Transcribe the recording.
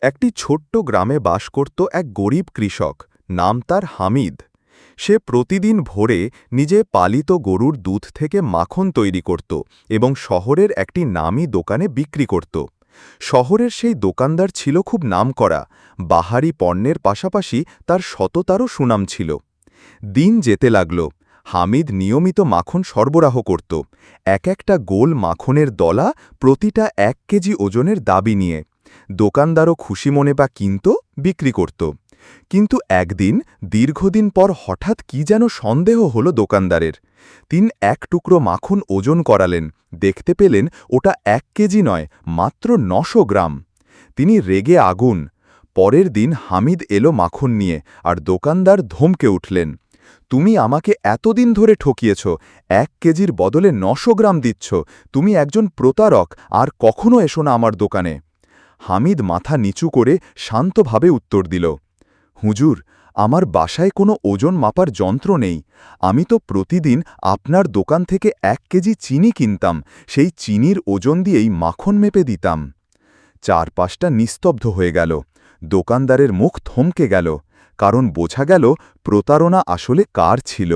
একটি ছোট্ট গ্রামে বাস করত এক গরিব কৃষক, নাম তার হামিদ। সে প্রতিদিন ভোরে নিজে পালিত গরুর দুধ থেকে মাখন তৈরি করত এবং শহরের একটি নামী দোকানে বিক্রি করত। শহরের সেই দোকানদার ছিল খুব নামকরা, বাহারি পণ্যের পাশাপাশি তার সততারও সুনাম ছিল। দিন যেতে লাগল। হামিদ নিয়মিত মাখন সরবরাহ করত, এক একটা গোল মাখনের দলা, প্রতিটা 1 কেজি ওজনের দাবি নিয়ে। দোকানদারও খুশি মনে বা কিনত, বিক্রি করত। কিন্তু একদিন দীর্ঘদিন পর হঠাৎ কি যেন সন্দেহ হল দোকানদারের। তিনি এক টুকরো মাখন ওজন করালেন, দেখতে পেলেন ওটা 1 কেজি নয়, মাত্র 900 গ্রাম। তিনি রেগে আগুন। পরের দিন হামিদ এলো মাখন নিয়ে, আর দোকানদার ধমকে উঠলেন, তুমি আমাকে এতদিন ধরে ঠকিয়েছ, 1 কেজির বদলে 900 গ্রাম দিচ্ছ, তুমি একজন প্রতারক, আর কখনো এসো না আমার দোকানে। হামিদ মাথা নিচু করে শান্তভাবে উত্তর দিল, হুজুর, আমার বাসায় কোনো ওজন মাপার যন্ত্র নেই। আমি তো প্রতিদিন আপনার দোকান থেকে 1 কেজি চিনি কিনতাম, সেই চিনির ওজন দিয়েই মাখন মেপে দিতাম। চারপাশটা নিস্তব্ধ হয়ে গেল। দোকানদারের মুখ থমকে গেল, কারণ বোঝা গেল প্রতারণা আসলে কার ছিল।